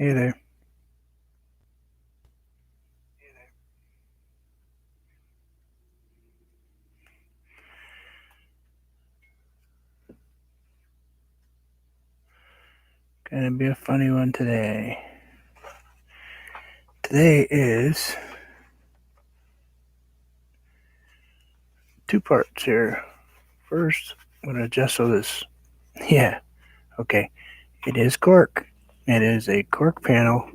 Hey there. Gonna be a funny one today. Today is two parts here. First, I'm gonna gesso this. Yeah, okay. It is cork. It is a cork panel.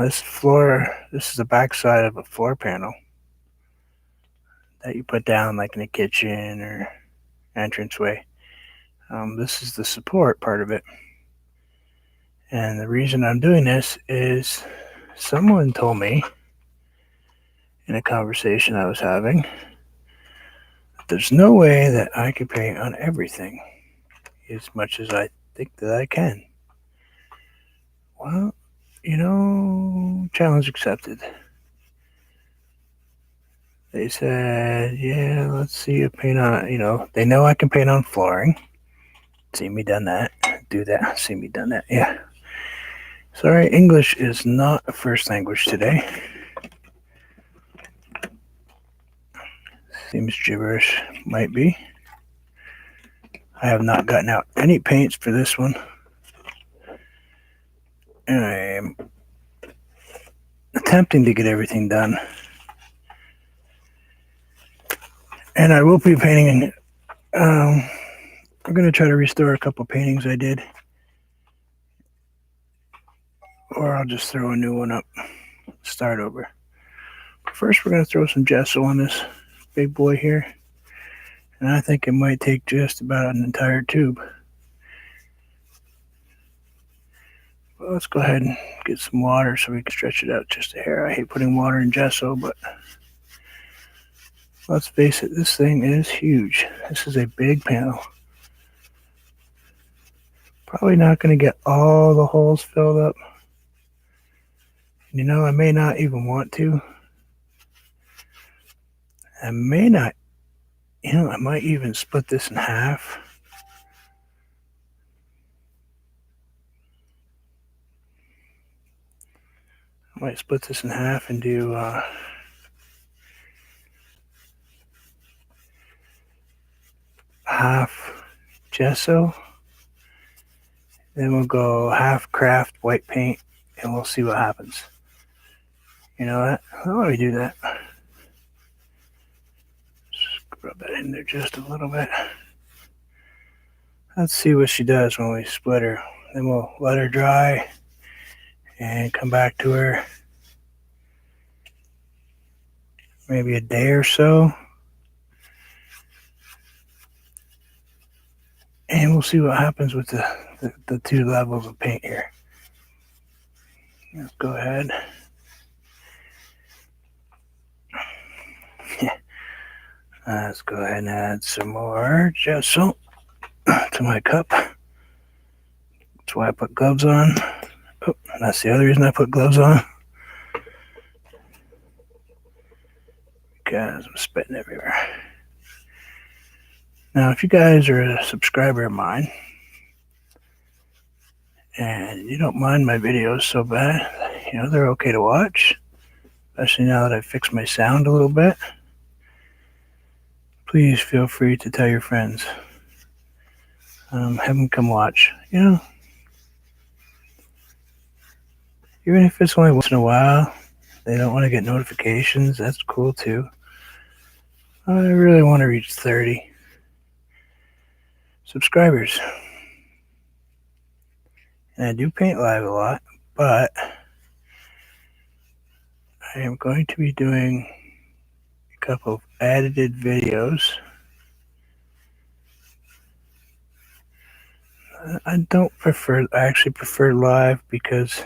This is the backside of a floor panel that you put down like in a kitchen or entranceway. This is the support part of it. And the reason I'm doing this is someone told me in a conversation I was having that there's no way that I could paint on everything as much as I think that I can. Well, challenge accepted. They said, yeah, let's see you paint on, they know I can paint on flooring. See me done that. Do that. See me done that. Yeah. Sorry, English is not a first language today. Seems gibberish. Might be. I have not gotten out any paints for this one. And I am attempting to get everything done. And I will be painting. I'm going to try to restore a couple paintings I did. Or I'll just throw a new one up. Start over. First, we're going to throw some gesso on this big boy here. And I think it might take just about an entire tube. Well, let's go ahead and get some water so we can stretch it out just a hair. I hate putting water in gesso, but let's face it, this thing is huge. This is a big panel. Probably not going to get all the holes filled up. I may not even want to. I may not, I might even split this in half. I might split this in half and do half gesso. Then we'll go half craft white paint and we'll see what happens. You know what? Why don't we do that? Just rub that in there just a little bit. Let's see what she does when we split her. Then we'll let her dry and come back to her maybe a day or so. And we'll see what happens with the two levels of paint here. Let's go ahead. Let's go ahead and add some more gesso to my cup. That's why I put gloves on. Oh, that's the other reason I put gloves on. Because I'm spitting everywhere. Now, if you guys are a subscriber of mine and you don't mind my videos so bad, they're okay to watch, especially now that I've fixed my sound a little bit, please feel free to tell your friends. Have them come watch. Even if it's only once in a while, they don't want to get notifications, that's cool too. I really want to reach 30 subscribers. And I do paint live a lot, but I am going to be doing a couple of edited videos. I actually prefer live because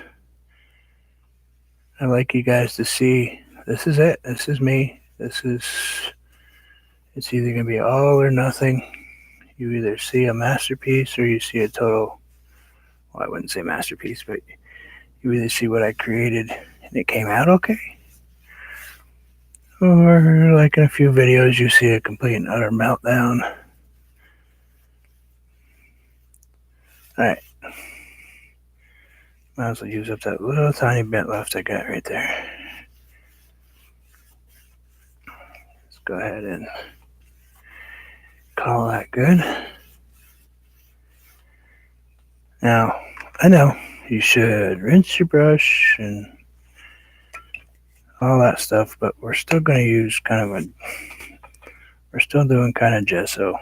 I like you guys to see, this is it, this is me, it's either going to be all or nothing. You either see a masterpiece or you see a total, well, I wouldn't say masterpiece, but you either see what I created and it came out okay, or like in a few videos you see a complete and utter meltdown. Alright, Might as well use up that little tiny bit left I got right there. Let's go ahead and call that good. Now, I know you should rinse your brush and all that stuff, but we're still going to use we're still doing kind of gesso,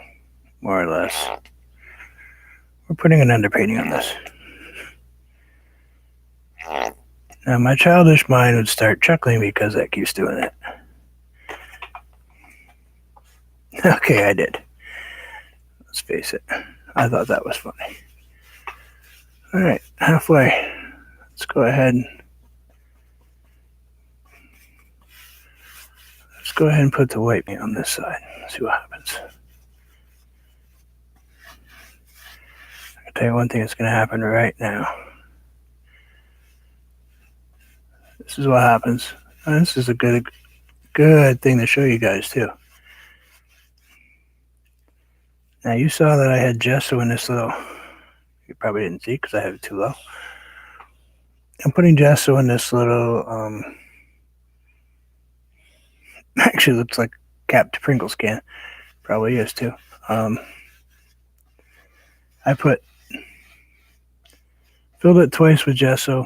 more or less. We're putting an underpainting on this. Now, my childish mind would start chuckling because I keeps doing it. Okay, I did. Let's face it. I thought that was funny. All right, halfway. Let's go ahead and put the white paint on this side. See what happens. I'll tell you one thing that's going to happen right now. This is what happens. And this is a good thing to show you guys too. Now you saw that I had gesso in this little, you probably didn't see because I have it too low. I'm putting gesso in this little, actually looks like capped Pringles can. Probably is too. I filled it twice with gesso.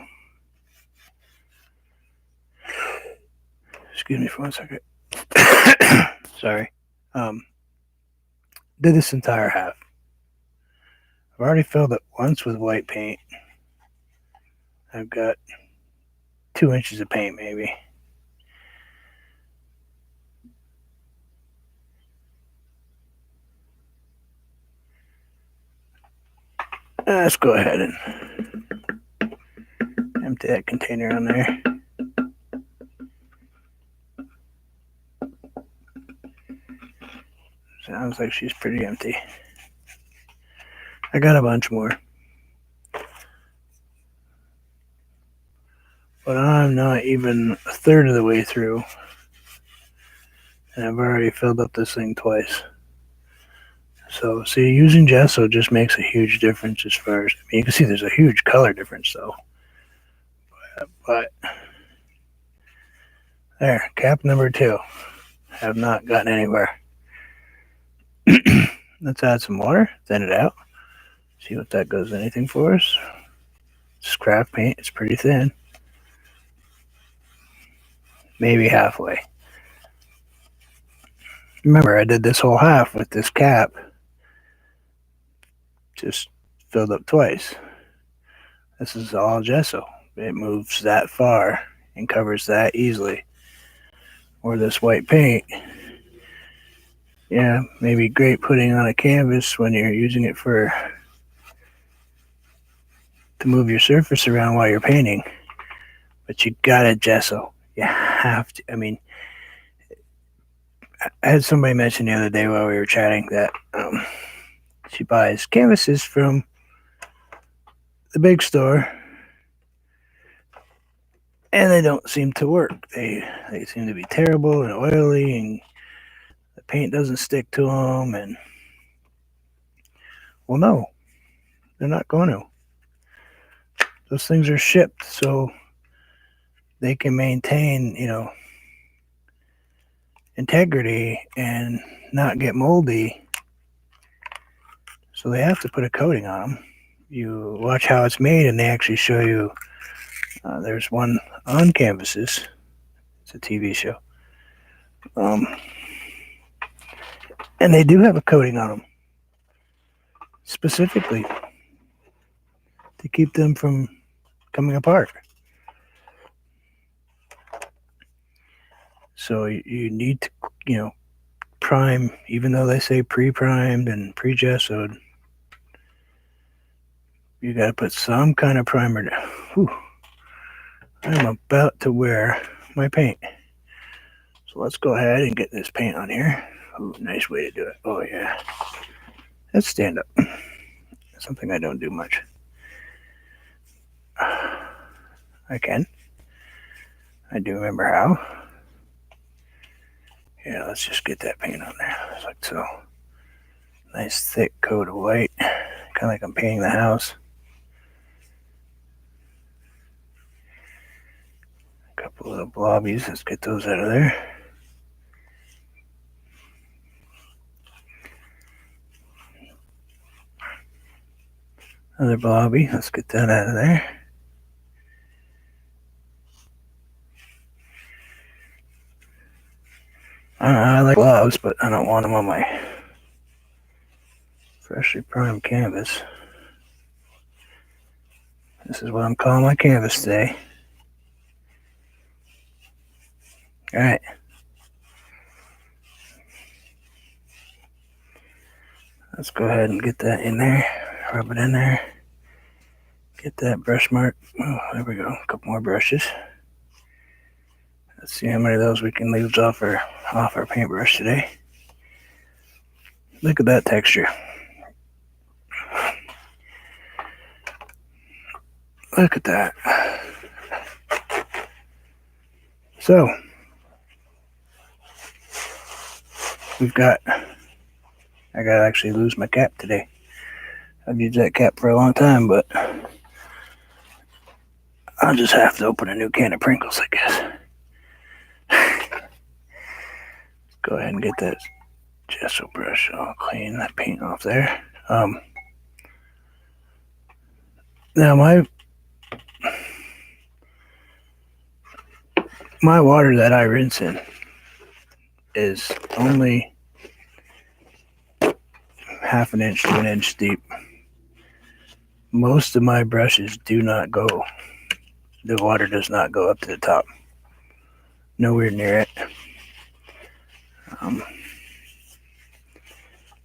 Excuse me for 1 second. Sorry. Did this entire half. I've already filled it once with white paint. I've got 2 inches of paint maybe. Let's go ahead and empty that container on there. Sounds like she's pretty empty. I got a bunch more. But I'm not even a third of the way through. And I've already filled up this thing twice. So, see, using gesso just makes a huge difference as far as, you can see there's a huge color difference though. But there, cap number 2. Have not gotten anywhere. Let's add some water, thin it out. See what that does anything for us. It's craft paint, it's pretty thin. Maybe halfway. Remember, I did this whole half with this cap. Just filled up twice. This is all gesso. It moves that far and covers that easily. Or this white paint, yeah, maybe great putting on a canvas when you're using it to move your surface around while you're painting. But you gotta gesso. You have to. I mean, I had somebody mention the other day while we were chatting that she buys canvases from the big store and they don't seem to work. They seem to be terrible and oily, and the paint doesn't stick to them. And well, no, they're not going to. Those things are shipped so they can maintain, integrity and not get moldy. So they have to put a coating on them. You watch how it's made, and they actually show you. There's one on Canvases. It's a TV show. And they do have a coating on them specifically to keep them from coming apart. So you need to, prime, even though they say pre-primed and pre-gessoed, you got to put some kind of primer down. Whew. I'm about to wear my paint. So let's go ahead and get this paint on here. Ooh, nice way to do it. Oh, yeah. Let's stand up. Something I don't do much. I can. I do remember how. Yeah, let's just get that paint on there. It's like so. Nice thick coat of white. Kind of like I'm painting the house. little blobbies. Let's get those out of there. Another blobby. Let's get that out of there. I like gloves, but I don't want them on my freshly primed canvas. This is what I'm calling my canvas today. Alright. Let's go ahead and get that in there. Rub it in there. Get that brush mark. Oh, there we go. A couple more brushes. Let's see how many of those we can leave off our paintbrush today. Look at that texture. Look at that. So, I gotta actually lose my cap today. I've used that cap for a long time, but I'll just have to open a new can of Pringles, I guess. Go ahead and get that gesso brush all clean, that paint off there. Now my water that I rinse in is only half an inch to an inch deep. Most of my brushes do not go, the water does not go up to the top. Nowhere near it.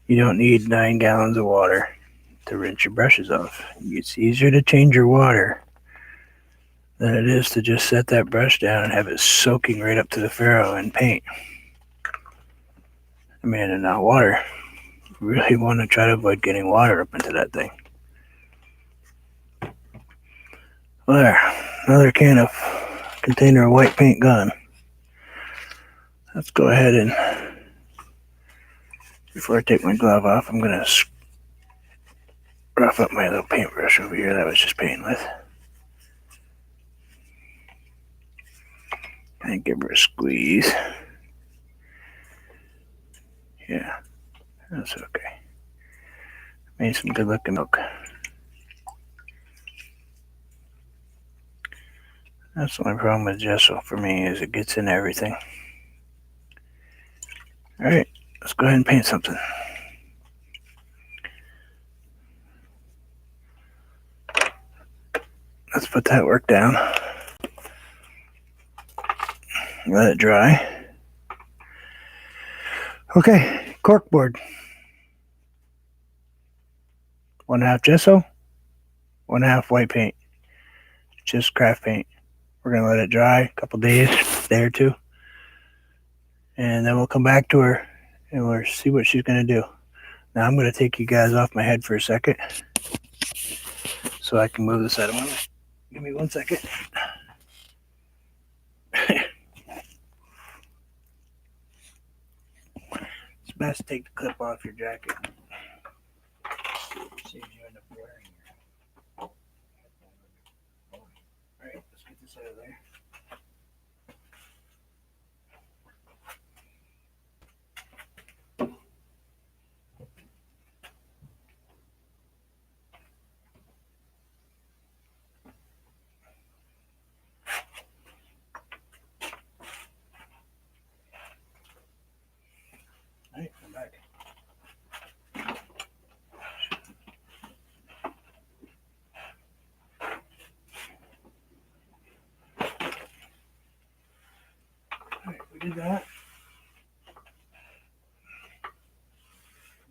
You don't need 9 gallons of water to rinse your brushes off. It's easier to change your water than it is to just set that brush down and have it soaking right up to the ferrule in paint. I mean, and now water. You really want to try to avoid getting water up into that thing. Well, there, another container of white paint gone. Let's go ahead and, before I take my glove off, I'm going to rough up my little paintbrush over here that I was just painting with. And give her a squeeze. Yeah, that's okay. Made some good looking milk. That's the only problem with gesso for me, is it gets in everything. Alright, let's go ahead and paint something. Let's put that work down. Let it dry. Okay, corkboard. 1/2 gesso, 1/2 white paint. Just craft paint. We're going to let it dry a couple days, day or two. And then we'll come back to her and we'll see what she's going to do. Now I'm going to take you guys off my head for a second so I can move this out of my way. Give me 1 second. It's best to take the clip off your jacket. Saves you end up wearing your headphone. Alright, let's get this out of there. Alright, I'm back. Alright, we did that.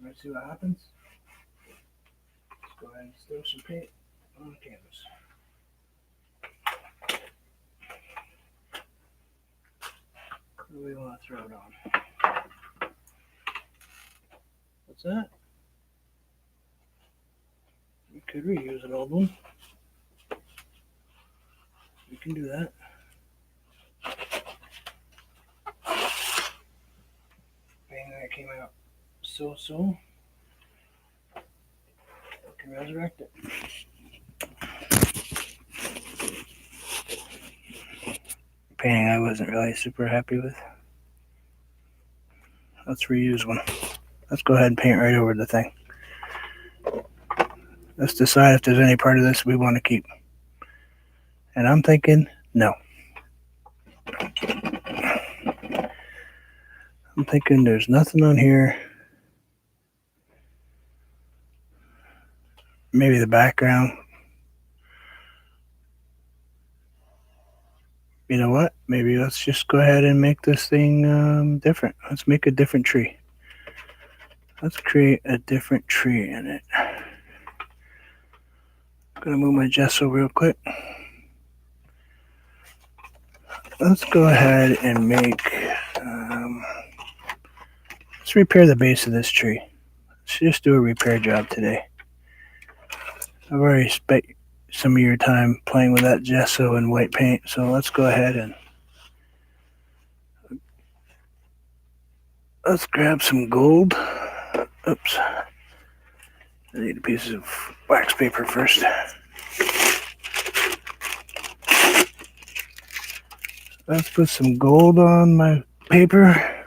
Let's see what happens. Let's go ahead and throw some paint on the canvas. What do we want to throw it on? What's that? We could reuse an old one. We can do that. Bang, that came out so. We can resurrect it. painting I wasn't really super happy with. Let's reuse one. Let's go ahead and paint right over the thing. Let's decide if there's any part of this we want to keep. And I'm thinking no. I'm thinking there's nothing on here. Maybe the background. You know what? Maybe let's just go ahead and make this thing different. Let's make a different tree. Let's create a different tree in it. I'm gonna move my gesso real quick. Let's go ahead and let's repair the base of this tree. Let's just do a repair job today. I've already spent some of your time playing with that gesso and white paint, so let's go ahead and let's grab some gold. Oops. I need a piece of wax paper first. Let's put some gold on my paper.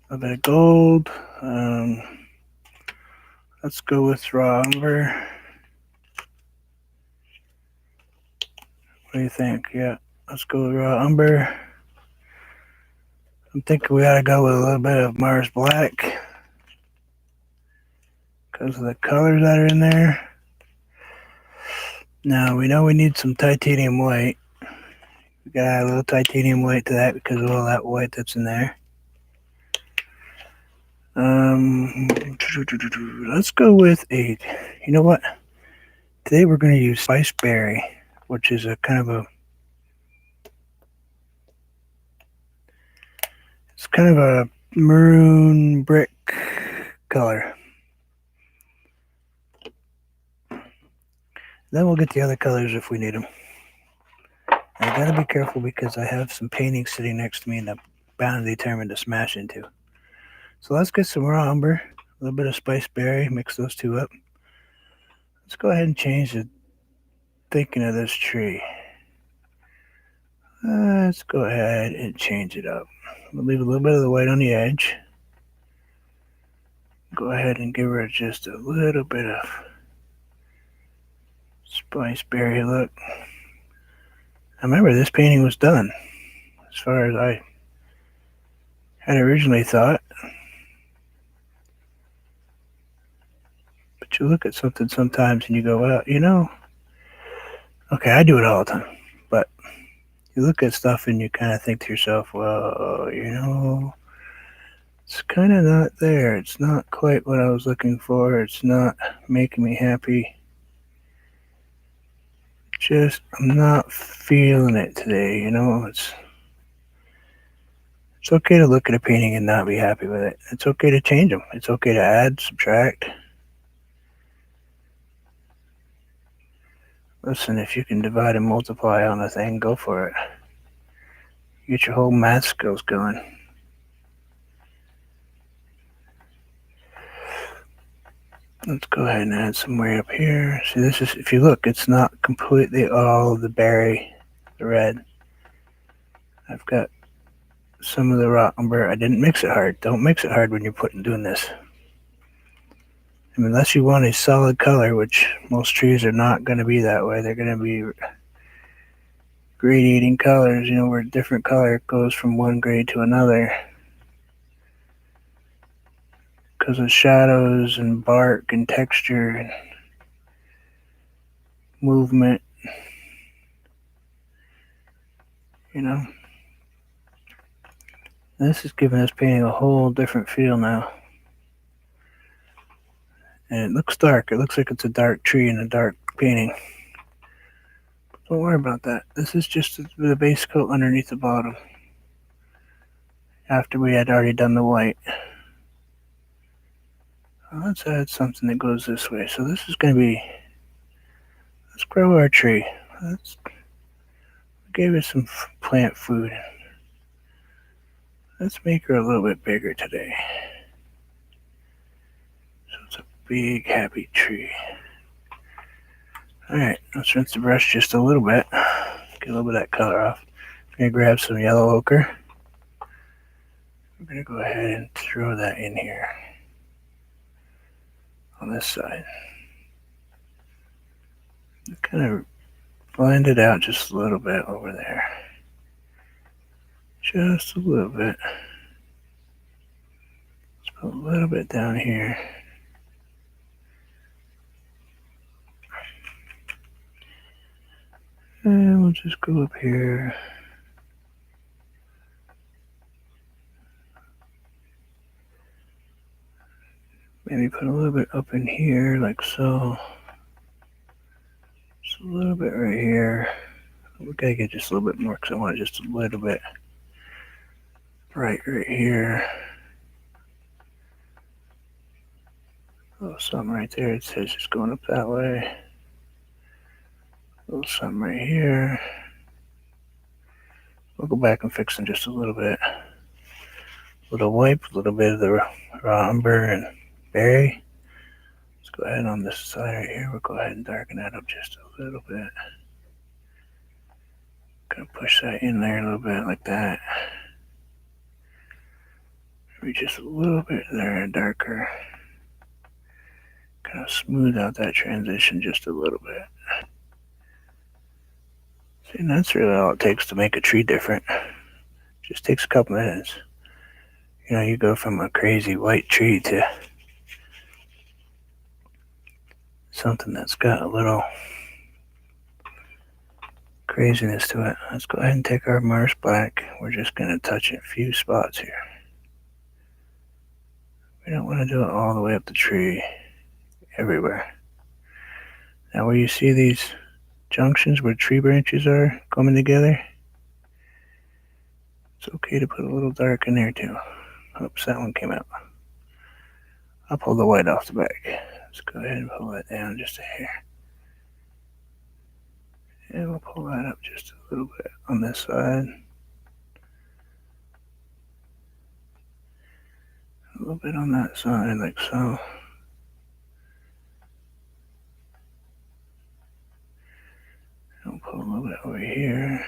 A bit of gold. Let's go with raw umber. What do you think? Yeah, let's go with raw umber. I'm thinking we gotta go with a little bit of Mars Black because of the colors that are in there. Now we know we need some titanium white. We gotta add a little titanium white to that because of all that white that's in there. Let's go with you know what? Today we're going to use Spice Berry, which is a kind of a maroon brick color. Then we'll get the other colors if we need them. I gotta be careful because I have some paintings sitting next to me and I'm bound and determined to smash into. So let's get some raw umber, a little bit of Spice Berry, mix those two up. Let's go ahead and change the thinking of this tree. Let's go ahead and change it up. We'll leave a little bit of the white on the edge. Go ahead and give her just a little bit of Spice Berry look. I remember this painting was done as far as I had originally thought. But you look at something sometimes and you go, well, you know, okay, I do it all the time. But you look at stuff and you kind of think to yourself, well, you know, it's kind of not there. It's not quite what I was looking for. It's not making me happy. Just, I'm not feeling it today, you know. It's okay to look at a painting and not be happy with it. It's okay to change them. It's okay to add, subtract. Listen, if you can divide and multiply on a thing, go for it. Get your whole math skills going. Let's go ahead and add some way up here. See, this is, if you look, it's not completely all the berry, the red. I've got some of the raw umber. I didn't mix it hard. Don't mix it hard when you're doing this. I mean, unless you want a solid color, which most trees are not going to be that way. They're going to be gradiating colors, you know, where a different color goes from one grade to another. Because of shadows and bark and texture and movement, you know. This is giving this painting a whole different feel now. And it looks dark. It looks like it's a dark tree in a dark painting. Don't worry about that. This is just the base coat underneath the bottom. After we had already done the white. Let's add something that goes this way. So this is going to be, let's grow our tree. Let's give it some plant food. Let's make her a little bit bigger today. So it's a big happy tree. Alright, let's rinse the brush just a little bit. Get a little bit of that color off. I'm going to grab some yellow ochre. I'm going to go ahead and throw that in here on this side. Kind of blend it out just a little bit over there. Just a little bit. Let's put a little bit down here. And we'll just go up here. Maybe put a little bit up in here, like so. Just a little bit right here. We gotta get just a little bit more because I want it just a little bit right here. Oh, something right there. It says it's going up that way. A little something right here. We'll go back and fix them just a little bit. A little wipe, a little bit of the raw umber and berry. Let's go ahead on this side right here. We'll go ahead and darken that up just a little bit. Gonna push that in there a little bit like that. Maybe just a little bit there darker. Kind of smooth out that transition just a little bit. See, and that's really all it takes to make a tree different. Just takes a couple minutes. You know, you go from a crazy white tree to something that's got a little craziness to it. Let's go ahead and take our Mars Black. We're just going to touch a few spots here. We don't want to do it all the way up the tree everywhere. Now where you see these junctions where tree branches are coming together, it's okay to put a little dark in there too. Oops, that one came out. I'll pull the white off the back. Let's go ahead and pull that down just a hair. And we'll pull that up just a little bit on this side. A little bit on that side, like so. And we'll pull a little bit over here.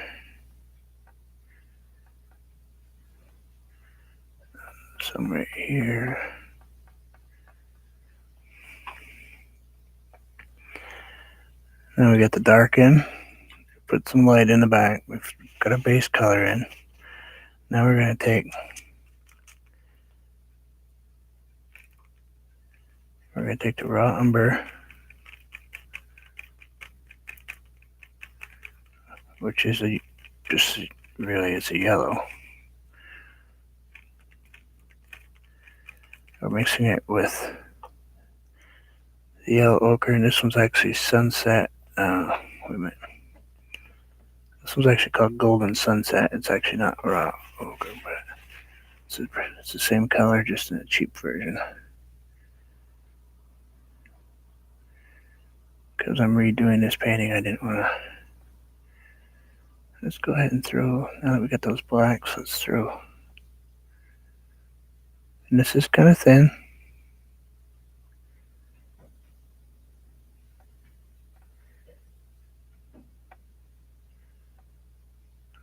Some right here. Now we got the dark in. Put some light in the back. We've got a base color in. Now we're going to take the raw umber, which is it's a yellow. We're mixing it with the yellow ochre, and this one's actually sunset. Wait a minute. This one's actually called Golden Sunset. It's actually not raw ochre, but it's the same color, just in a cheap version. Because I'm redoing this painting, I didn't want to. Let's go ahead and throw, now that we got those blacks, let's throw. And this is kind of thin.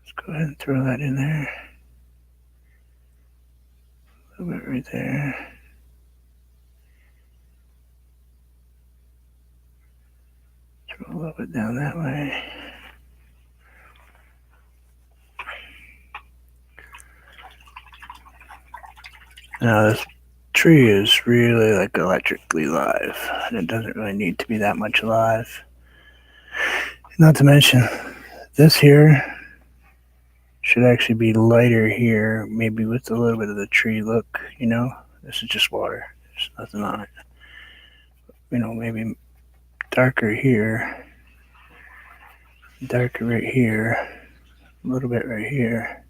Let's go ahead and throw that in there. A little bit right there. Throw a little bit down that way. Now this tree is really like electrically live, and it doesn't really need to be that much alive. Not to mention, this here should actually be lighter here, maybe with a little bit of the tree look, you know? This is just water, there's nothing on it. You know, maybe darker here, darker right here, a little bit right here.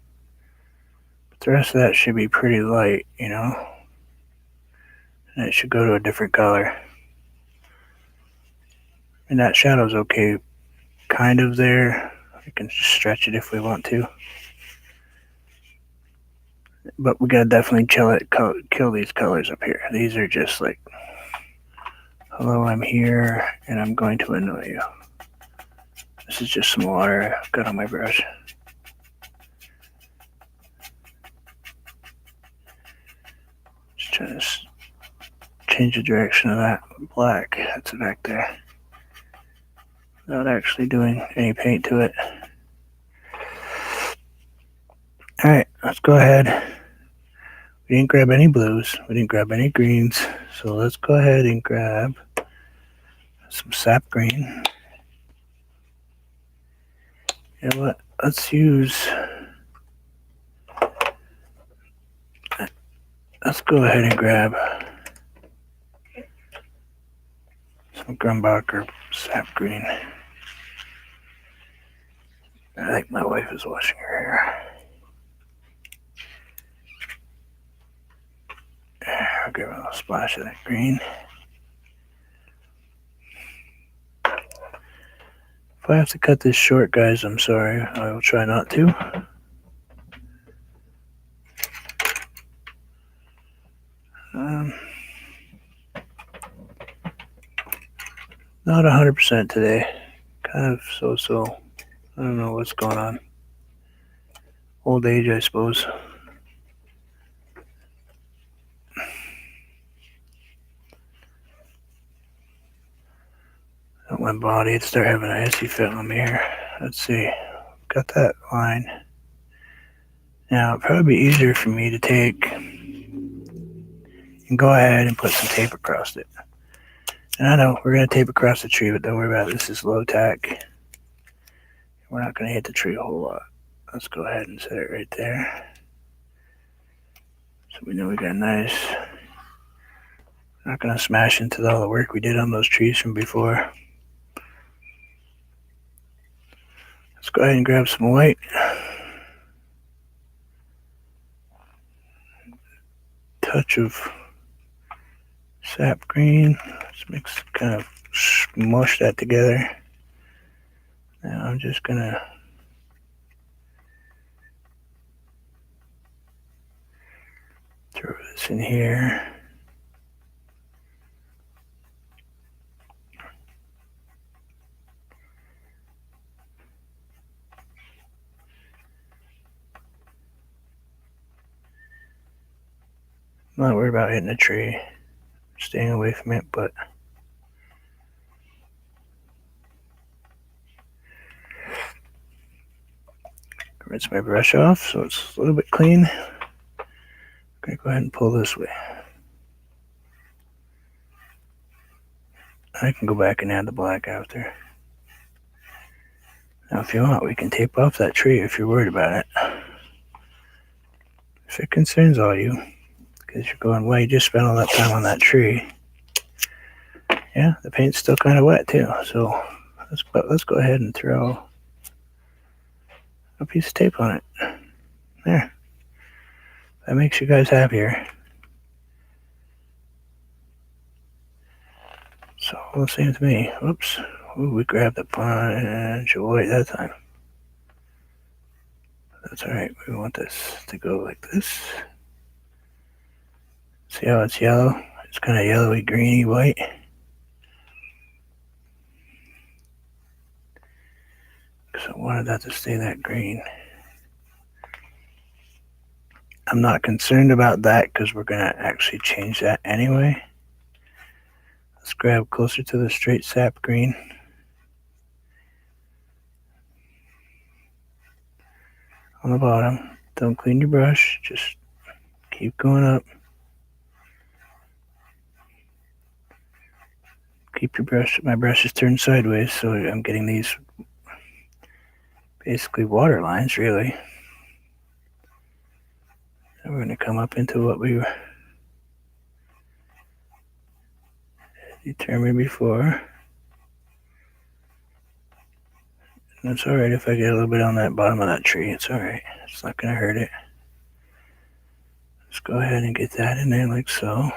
But the rest of that should be pretty light, you know? And it should go to a different color. And that shadow's okay, kind of there. We can stretch it if we want to. But we gotta definitely kill these colors up here. These are just like Hello, I'm here, and I'm going to annoy you. This is just some water I've got on my brush. Just trying to change the direction of that black that's back there without actually doing any paint to it. Alright, let's go ahead. We didn't grab any blues, we didn't grab any greens, so let's go ahead and grab some sap green. You know what? Let's go ahead and grab some Grumbacher sap green. I think my wife is washing her hair. I'll give her a splash of that green. If I have to cut this short, guys, I'm sorry. I will try not to. Not 100% today. Kind of so-so. I don't know what's going on. Old age, I suppose. My body would start having a hissy fit on me here. Let's see. Got that line. Now, it'd probably be easier for me to take and go ahead and put some tape across it. And I know we're going to tape across the tree, but don't worry about it. This is low tack. We're not going to hit the tree a whole lot. Let's go ahead and set it right there. So we know we got a nice... Not going to smash into all the work we did on those trees from before. Let's go ahead and grab some white. Touch of sap green. Let's mix, kind of smush that together. Now I'm just going to throw this in here. I'm not worried about hitting a tree, staying away from it, but rinse my brush off so it's a little bit clean. I'm going to go ahead and pull this way. I can go back and add the black after. Now if you want, we can tape off that tree if you're worried about it. If it concerns all you, because you're going, well, you just spent all that time on that tree. Yeah, the paint's still kind of wet too, so let's go ahead and throw a piece of tape on it. There. That makes you guys happier. So, well, same to me. Oops. Ooh, we grabbed a bunch of white that time. That's alright. We want this to go like this. See how it's yellow? It's kind of yellowy, greeny white. Because I wanted that to stay that green. I'm not concerned about that because we're going to actually change that anyway. Let's grab closer to the straight sap green. On the bottom. Don't clean your brush. Just keep going up. Keep your brush. My brush is turned sideways, so I'm getting these basically water lines, really. And we're going to come up into what we determined before. And it's alright if I get a little bit on that bottom of that tree. It's alright. It's not going to hurt it. Let's go ahead and get that in there like so.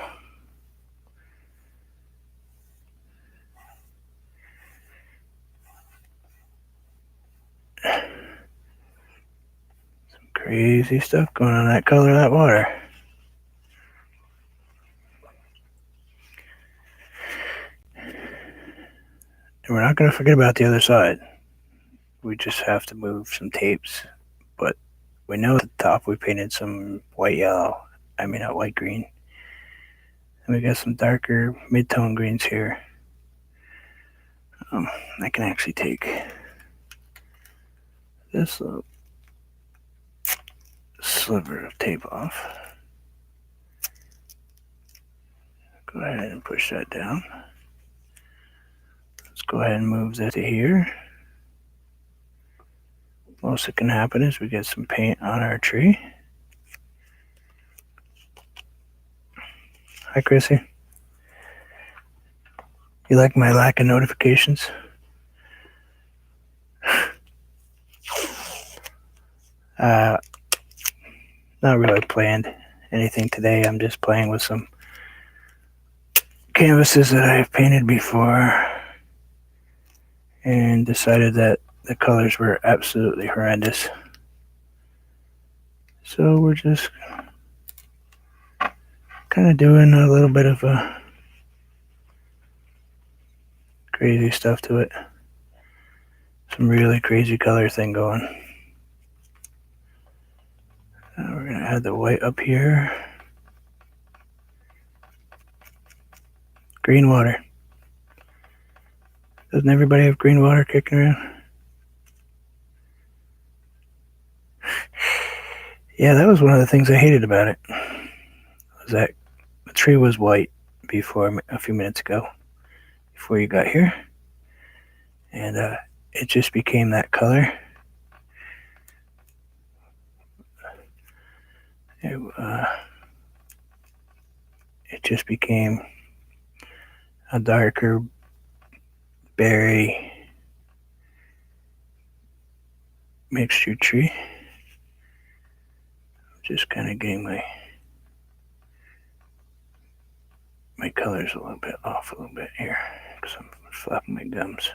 Some crazy stuff going on in that color of that water. And we're not going to forget about the other side. We just have to move some tapes. But we know at the top we painted some white yellow. I mean, not white green. And we got some darker mid-tone greens here. I can actually take this little sliver of tape off. Go ahead and push that down. Let's go ahead and move that to here. Most that can happen is we get some paint on our tree. Hi, Chrissy. You like my lack of notifications? Not really planned anything today. I'm just playing with some canvases that I've painted before and decided that the colors were absolutely horrendous. So we're just kind of doing a little bit of a crazy stuff to it. Some really crazy color thing going. We're going to add the white up here. Green water. Doesn't everybody have green water kicking around? Yeah, that was one of the things I hated about it. Was that the tree was white before a few minutes ago, before you got here, and it just became that color. It just became a darker berry mixture tree. Just kind of getting my colors a little bit off a little bit here because I'm flapping my gums.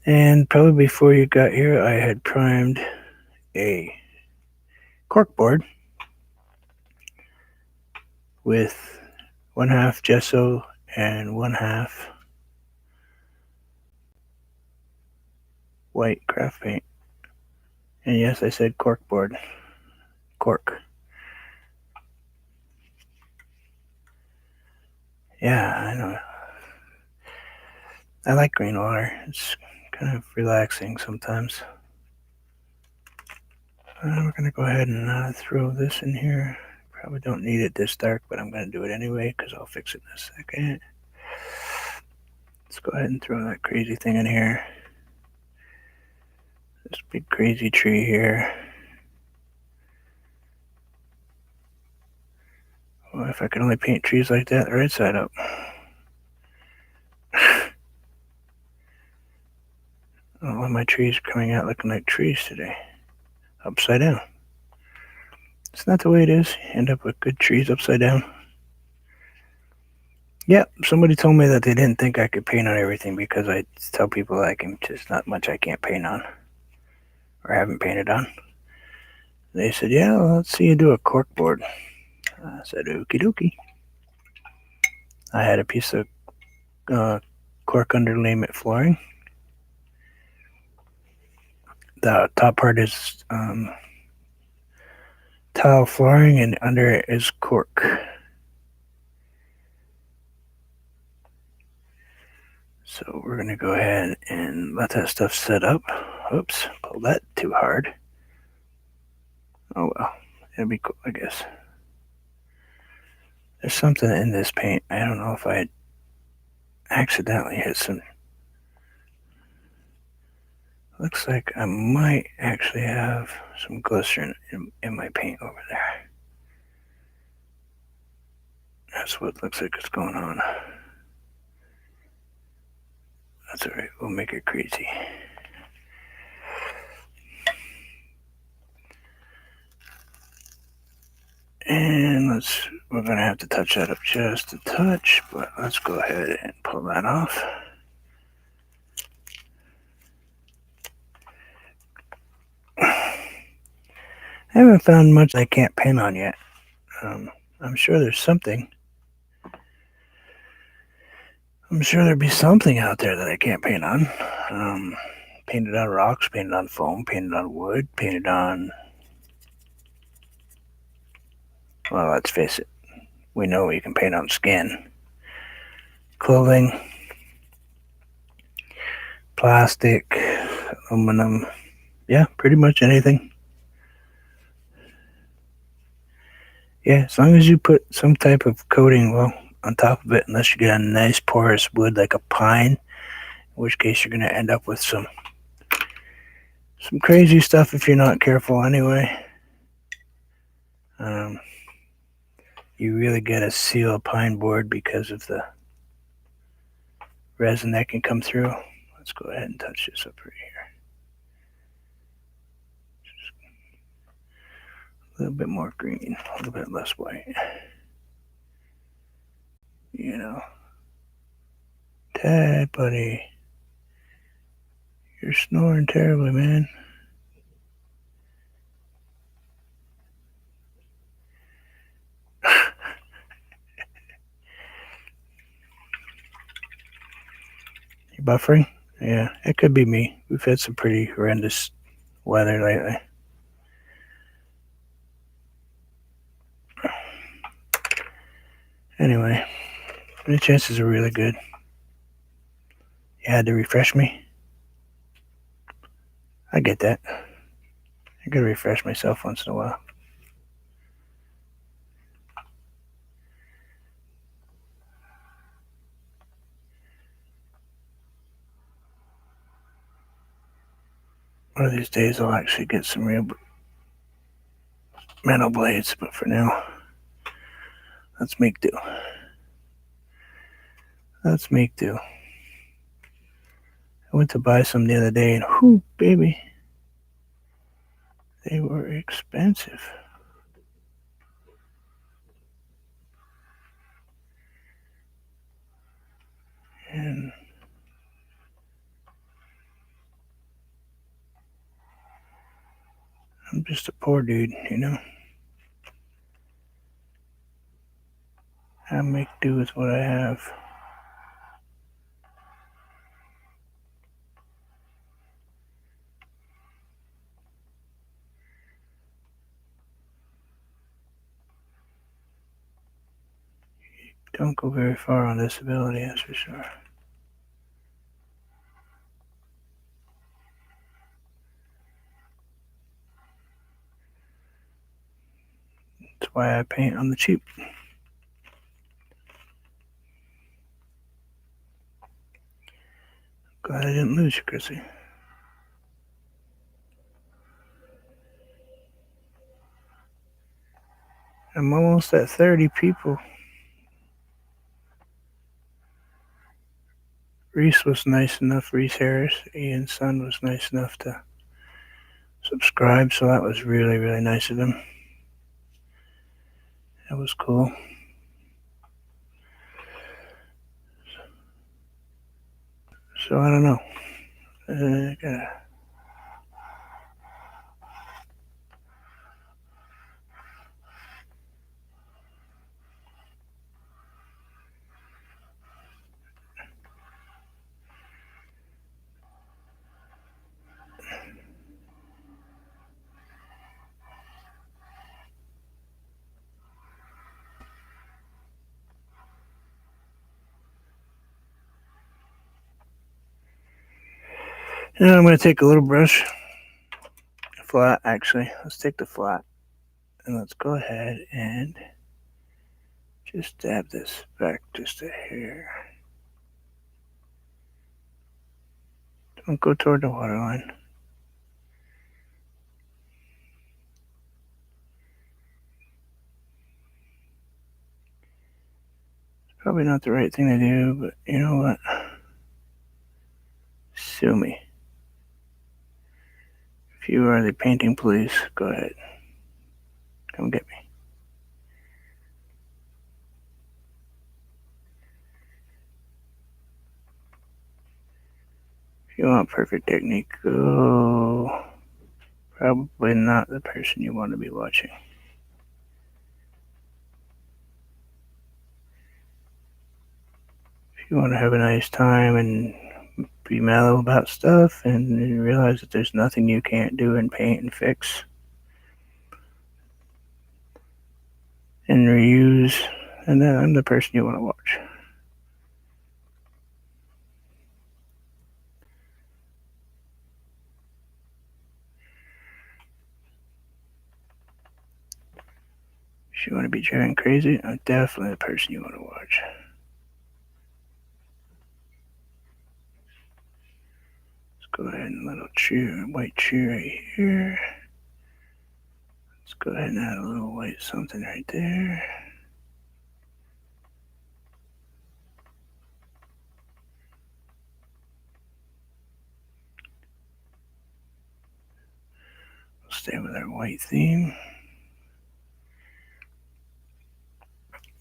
And probably before you got here, I had primed a cork board with 1/2 gesso and 1/2 white craft paint. And yes, I said cork board. Cork. Yeah, I know. I like green water. It's kind of relaxing sometimes. We're going to go ahead and throw this in here. Probably don't need it this dark, but I'm going to do it anyway because I'll fix it in a second. Let's go ahead and throw that crazy thing in here. This big crazy tree here. Well, if I could only paint trees like that the right side up. All of my trees are coming out looking like trees today. Upside down. It's not the way it is. You end up with good trees upside down. Yeah, somebody told me that they didn't think I could paint on everything because I tell people like just not much I can't paint on or haven't painted on. They said, yeah, well, let's see you do a cork board. I said, okie dokie. I had a piece of cork underlayment flooring. The top part is tile flooring and under it is cork. So we're going to go ahead and let that stuff set up. Oops, pulled that too hard. Oh well, it'll be cool, I guess. There's something in this paint. I don't know if I accidentally hit some. Looks like I might actually have some glycerin in my paint over there. That's what looks like is going on. That's alright, we'll make it crazy. And we're going to have to touch that up just a touch, but let's go ahead and pull that off. I haven't found much I can't paint on yet. I'm sure there's something. I'm sure there'd be something out there that I can't paint on. Painted on rocks, painted on foam, painted on wood, painted on. Well, let's face it. We know you can paint on skin, clothing, plastic, aluminum. Yeah, pretty much anything. Yeah, as long as you put some type of coating, well, on top of it, unless you get a nice porous wood like a pine, in which case you're going to end up with some crazy stuff if you're not careful anyway. Um, you really got to seal a pine board because of the resin that can come through. Let's go ahead and touch this up right here. Just a little bit more green, a little bit less white. You know. Dad, buddy. You're snoring terribly, man. You buffering? Yeah, it could be me. We've had some pretty horrendous weather lately. Anyway, the chances are really good. You had to refresh me? I get that. I gotta refresh myself once in a while. One of these days I'll actually get some real metal blades, but for now, let's make do. Let's make do. I went to buy some the other day and whoo, baby, they were expensive. And I'm just a poor dude, you know? I make do with what I have. Don't go very far on disability, that's for sure. That's why I paint on the cheap. Glad I didn't lose you, Chrissy. I'm almost at 30 people. Reese was nice enough, Reese Harris, Ian's son was nice enough to subscribe, so that was really, really nice of him. That was cool. So I don't know. Now I'm going to take a little brush, flat actually. Let's take the flat and let's go ahead and just dab this back just a hair. Don't go toward the waterline. It's probably not the right thing to do, but you know what? Sue me. If you are the painting police, go ahead. Come get me. If you want perfect technique, go Probably not the person you want to be watching. If you want to have a nice time and be mellow about stuff and realize that there's nothing you can't do and paint and fix and reuse, and then I'm the person you want to watch. If you want to be driving crazy, I'm definitely the person you want to watch. Let's go ahead and little cheer, white cheer right here. Let's go ahead and add a little white something right there. We'll stay with our white theme.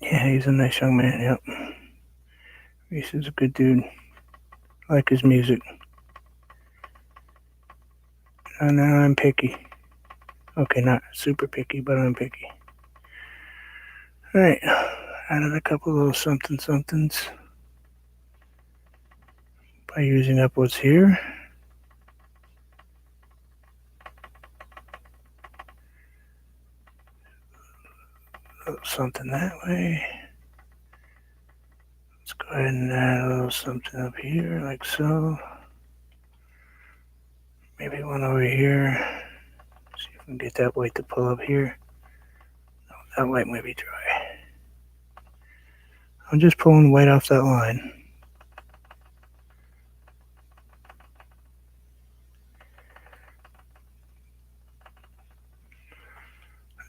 Yeah, he's a nice young man, yep. Reese is a good dude. I like his music. And now I'm picky. Okay, not super picky, but I'm picky. Alright, added a couple little somethings by using up what's here. A little something that way. Let's go ahead and add a little something up here, like so. Maybe one over here. See if we can get that white to pull up here. No, that white might be dry. I'm just pulling white off that line.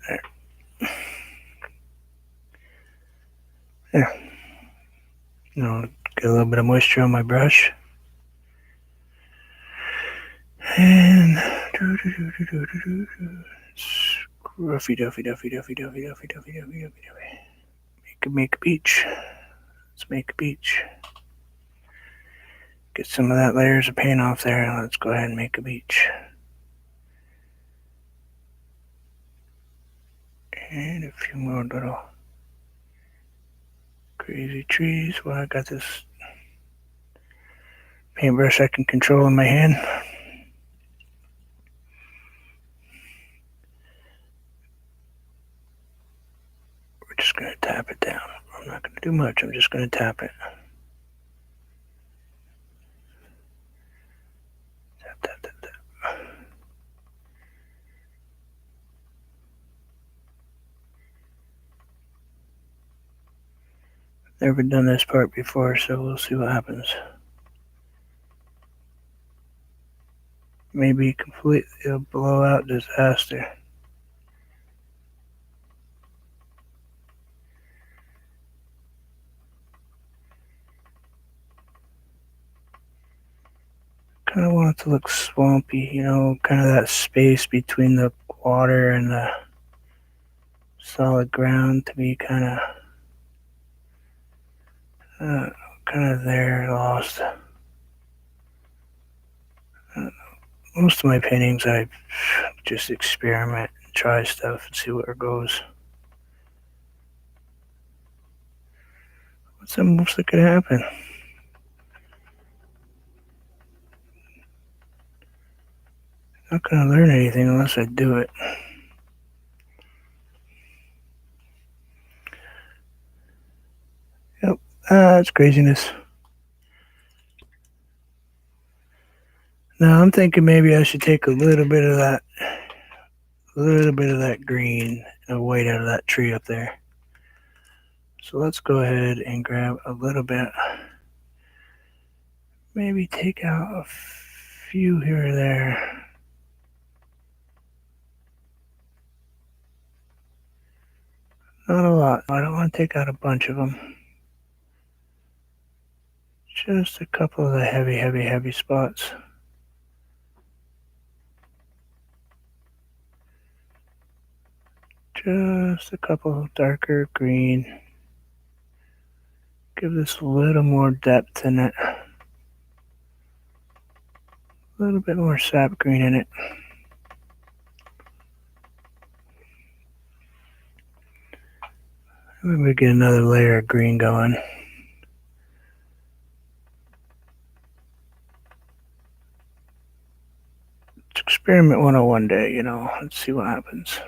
There. There. Now get a little bit of moisture on my brush. And Ruffy Duffy. Make a beach. Let's make a beach. Get some of that layers of paint off there, and let's go ahead and make a beach. And a few more little crazy trees. Well, I got this paintbrush I can control in my hand. We're just going to tap it down. I'm not going to do much. I'm just going to tap it. Tap. Never done this part before, so we'll see what happens. Maybe completely a blowout disaster. Kind of want it to look swampy, you know, kind of that space between the water and the solid ground to be kind of there, lost. Most of my paintings, I just experiment and try stuff and see where it goes. What's the most that could happen? I'm not going to learn anything unless I do it. Yep, it's craziness. Now I'm thinking maybe I should take a little bit of that green and white out of that tree up there. So let's go ahead and grab a little bit. Maybe take out a few here or there. Not a lot. I don't want to take out a bunch of them. Just a couple of the heavy spots. Just a couple of darker green. Give this a little more depth in it. A little bit more sap green in it. Maybe get another layer of green going. It's experiment 101 day, let's see what happens.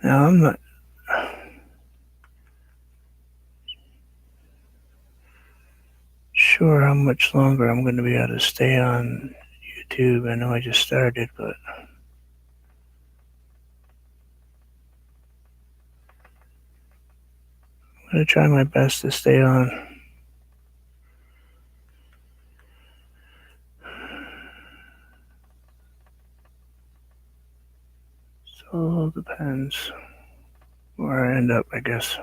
Now, I'm not sure how much longer I'm going to be able to stay on YouTube. I know I just started, but I'm going to try my best to stay on. So it all depends where I end up, I guess.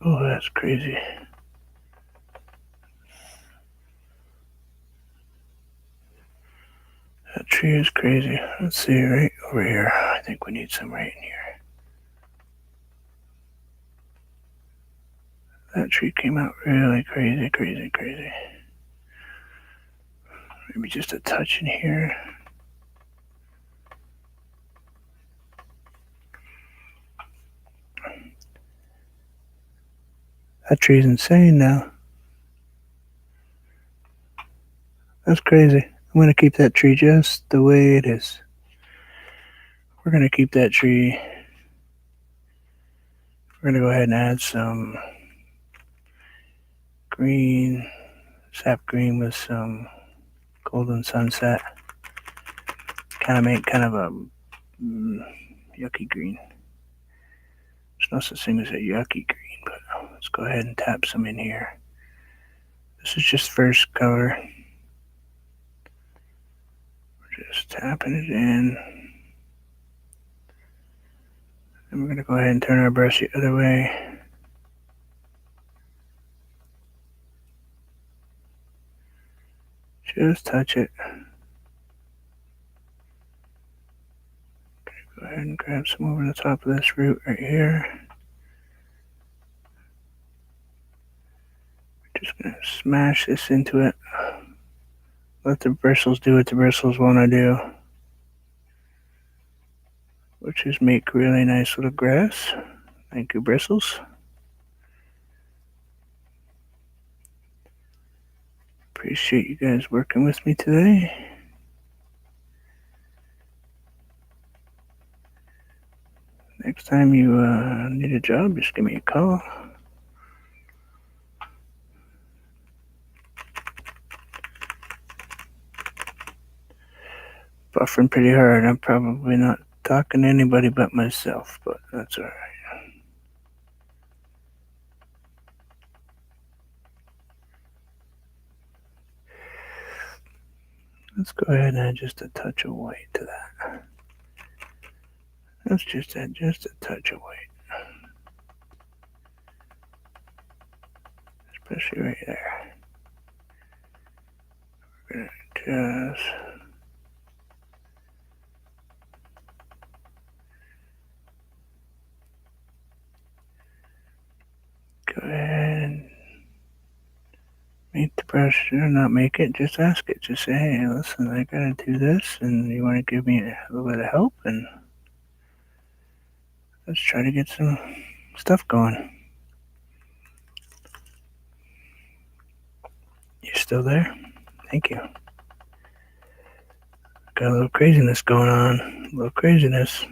Oh, that's crazy. That tree is crazy. Let's see, right over here. I think we need some right in here. That tree came out really crazy, crazy, crazy. Maybe just a touch in here. That tree's insane now. That's crazy. I'm going to keep that tree just the way it is. We're going to keep that tree. We're going to go ahead and add some green, sap green with some golden sunset. Kind of make kind of a yucky green. There's no such thing as a yucky green, but let's go ahead and tap some in here. This is just first color. We're just tapping it in. And we're going to go ahead and turn our brush the other way. Just touch it. Go ahead and grab some over the top of this root right here. We're just going to smash this into it. Let the bristles do what the bristles want to do, which is make really nice little grass. Thank you, bristles. Appreciate you guys working with me today. Next time you need a job, just give me a call. Buffering pretty hard. I'm probably not talking to anybody but myself, but that's alright. Let's go ahead and add just a touch of white to that. Let's just add just a touch of white. Especially right there. We're gonna just go ahead and make the brush, or not make it, just ask it. Just say, hey, listen, I gotta do this, and you want to give me a little bit of help, and let's try to get some stuff going. You still there? Thank you. Got a little craziness going on. A little craziness.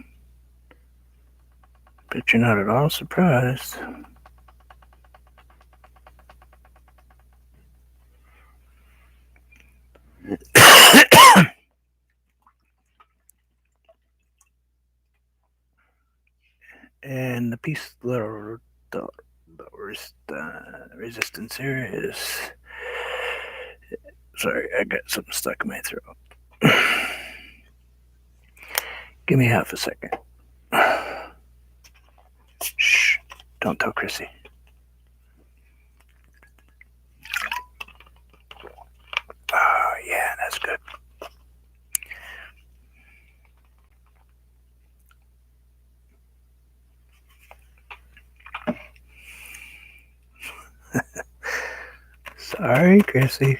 Bet you're not at all surprised. And the piece, the resistance here is. Sorry, I got something stuck in my throat. Give me half a second. Shh. Don't tell Chrissy. Oh, yeah, that's good. Sorry, Chrissy.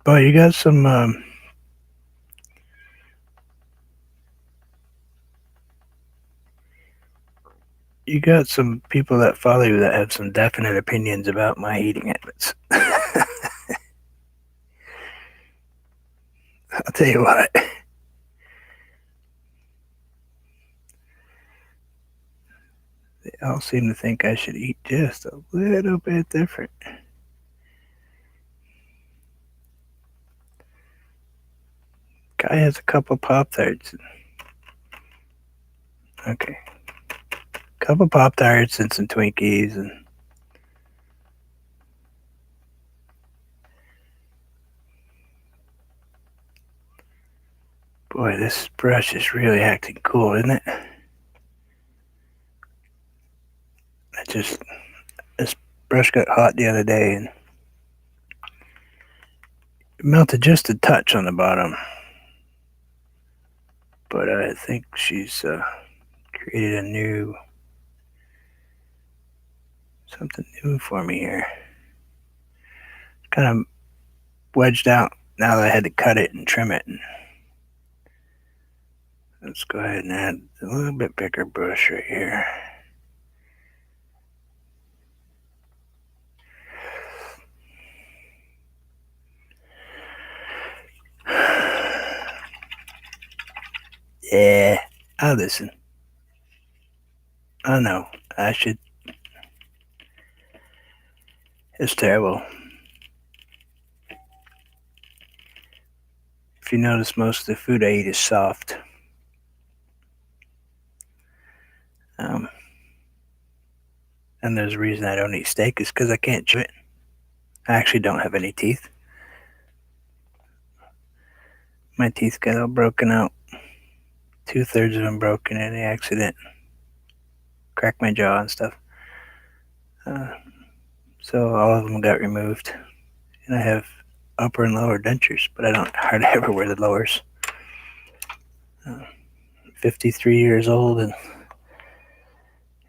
Boy, you got some people that follow you that have some definite opinions about my eating habits. I'll tell you what. They all seem to think I should eat just a little bit different. Guy has a couple Pop-Tarts. Okay. Couple Pop-Tarts and some Twinkies and boy, this brush is really acting cool, isn't it? This brush got hot the other day and it melted just a touch on the bottom. But I think she's created something new for me here. Kind of wedged out now that I had to cut it and trim it. Let's go ahead and add a little bit bigger brush right here. Yeah, I'll listen. I know, I should. It's terrible. If you notice, most of the food I eat is soft. And there's a reason I don't eat steak is because I can't chew it. I actually don't have any teeth. My teeth got all broken out. 2/3 of them broken in the accident. Cracked my jaw and stuff. So all of them got removed. And I have upper and lower dentures, but I don't hardly ever wear the lowers. 53 years old and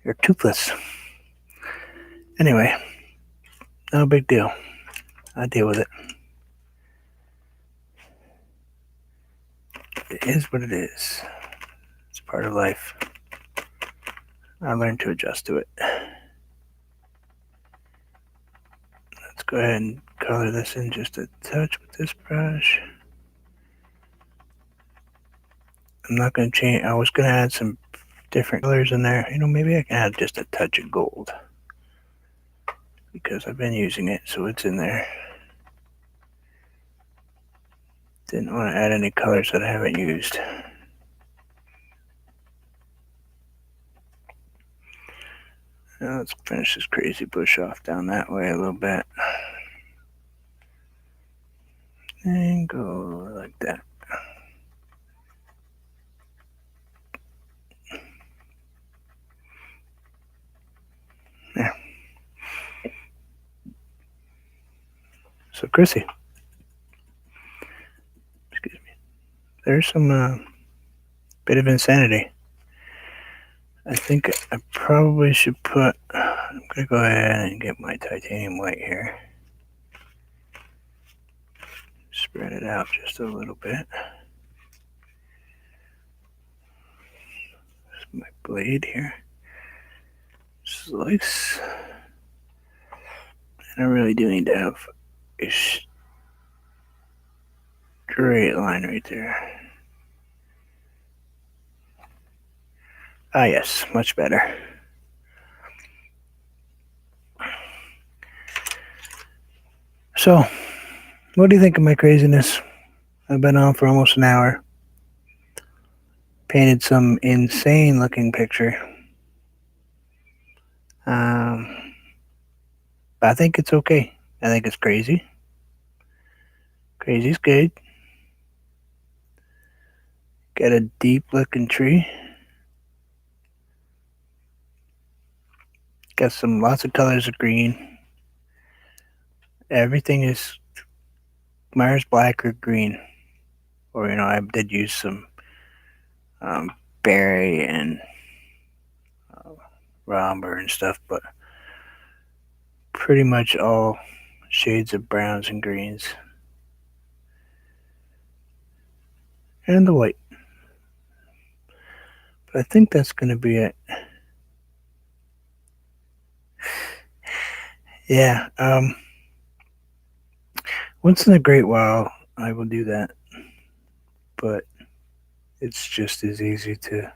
you're toothless. Anyway, no big deal. I deal with it. It is what it is. It's part of life. I learned to adjust to it. Let's go ahead and color this in just a touch with this brush. I'm not going to change. I was going to add some different colors in there. Maybe I can add just a touch of gold because I've been using it, so it's in there. Didn't want to add any colors that I haven't used. Now let's finish this crazy bush off down that way a little bit. And go like that. There. So Chrissy, excuse me, there's some bit of insanity. I think I probably should put, I'm going to go ahead and get my titanium white here. Spread it out just a little bit. There's my blade here. Slice. And I really do need to have a straight line right there. Ah, yes, much better. So, what do you think of my craziness? I've been on for almost an hour. Painted some insane looking picture. But I think it's okay. I think it's crazy. Crazy's good. Got a deep looking tree. Got some lots of colors of green. Everything is Myers black or green. Or, I did use some berry and Romber and stuff, but pretty much all shades of browns and greens. And the white. But I think that's going to be it. Yeah, once in a great while, I will do that. But it's just as easy to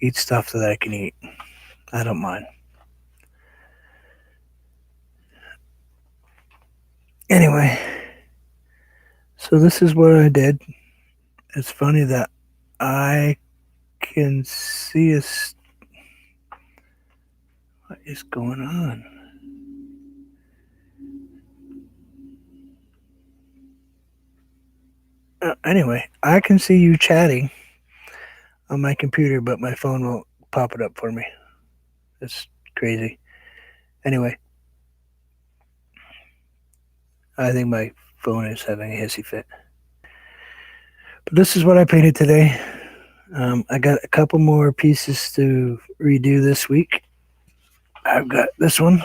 eat stuff that I can eat. I don't mind. Anyway, so this is what I did. It's funny that I can see what is going on? Anyway, I can see you chatting on my computer, but my phone won't pop it up for me. It's crazy. Anyway, I think my phone is having a hissy fit. But this is what I painted today. I got a couple more pieces to redo this week. I've got this one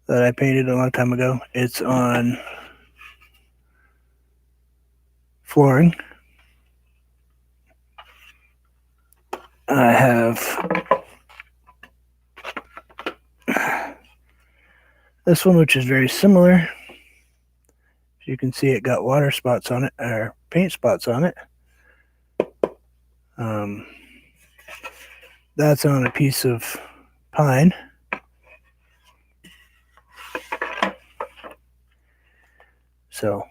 that I painted a long time ago. It's on flooring. I have this one, which is very similar. As you can see, it got water spots on it, or paint spots on it. That's on a piece of pine. So,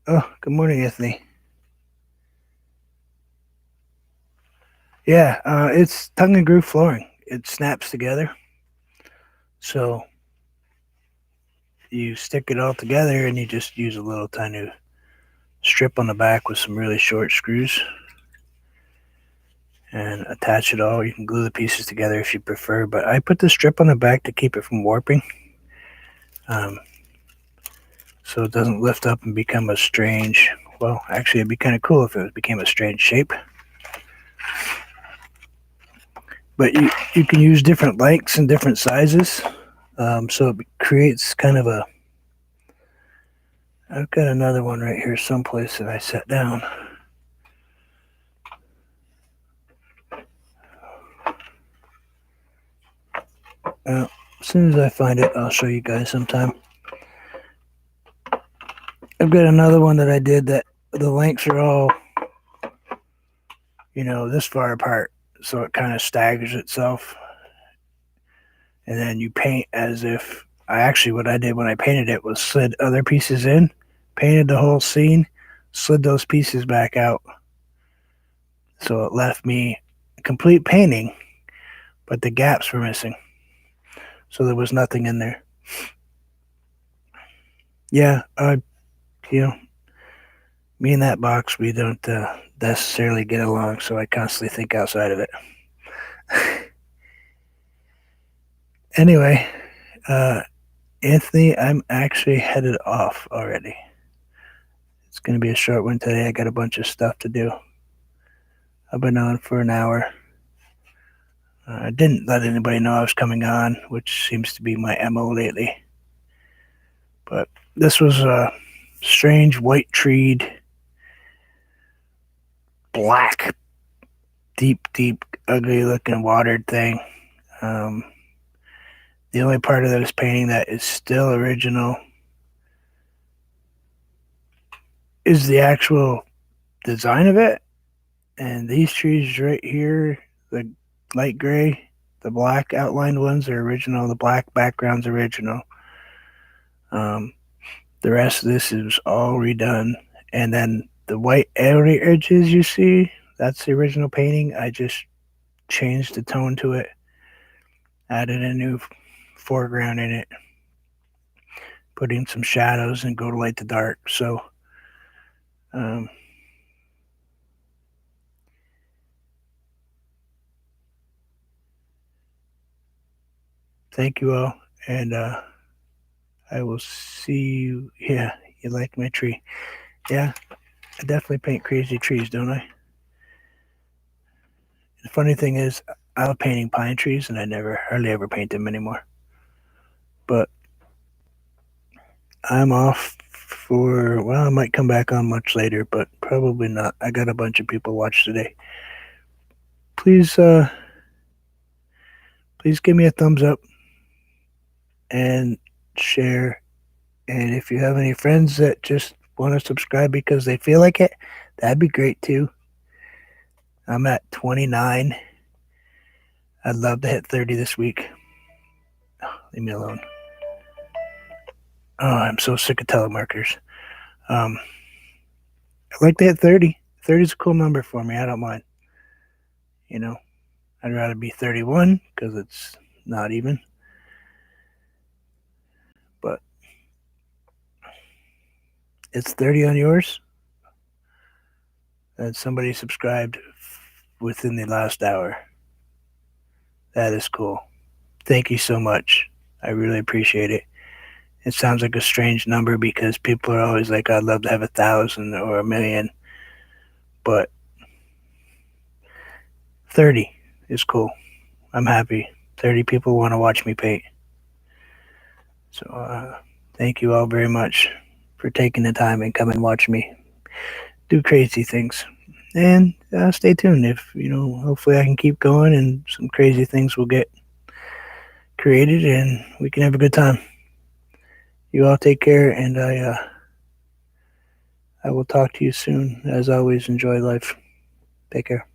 oh, good morning, Anthony. Yeah, it's tongue and groove flooring. It snaps together. So you stick it all together and you just use a little tiny strip on the back with some really short screws and attach it all. You can glue the pieces together if you prefer, but I put the strip on the back to keep it from warping, so it doesn't lift up and become a strange, well, actually it'd be kind of cool if it became a strange shape. But you can use different lengths and different sizes, so it creates kind of a, I've got another one right here someplace that I set down. As soon as I find it, I'll show you guys sometime. I've got another one that I did that the lengths are all, this far apart, so it kind of staggers itself. And then you paint as if, what I did when I painted it was slid other pieces in, painted the whole scene, slid those pieces back out. So it left me a complete painting, but the gaps were missing. So there was nothing in there. Yeah, me and that box, we don't necessarily get along, so I constantly think outside of it. Anyway, Anthony, I'm actually headed off already. It's going to be a short one today. I got a bunch of stuff to do. I've been on for an hour. I didn't let anybody know I was coming on, which seems to be my MO lately. But this was a strange white-treed, black, deep, ugly-looking watered thing. The only part of this painting that is still original is the actual design of it. And these trees right here, the light gray, the black outlined ones are original. The black background's original. The rest of this is all redone. And then the white outer edges you see, that's the original painting. I just changed the tone to it. added a new foreground in it, put in some shadows and go to light the dark. So thank you all, and I will see you. Yeah, you like my tree. Yeah, I definitely paint crazy trees, don't I? The funny thing is, I love painting pine trees, and I never hardly ever paint them anymore. But I'm off for, well, I might come back on much later, but probably not. I got a bunch of people watch today. Please, please give me a thumbs up and share. And if you have any friends that just want to subscribe because they feel like it, that'd be great too. I'm at 29. I'd love to hit 30 this week. Oh, leave me alone. Oh, I'm so sick of telemarketers. I'd like to hit 30. 30 is a cool number for me. I don't mind. You know, I'd rather be 31 because it's not even. But it's 30 on yours. And somebody subscribed within the last hour. That is cool. Thank you so much. I really appreciate it. It sounds like a strange number because people are always like, I'd love to have 1,000 or 1,000,000. But 30 is cool. I'm happy. 30 people want to watch me paint. So thank you all very much for taking the time and come and watch me do crazy things. And stay tuned. If, hopefully I can keep going and some crazy things will get created and we can have a good time. You all take care, and I will talk to you soon. As always, enjoy life. Take care.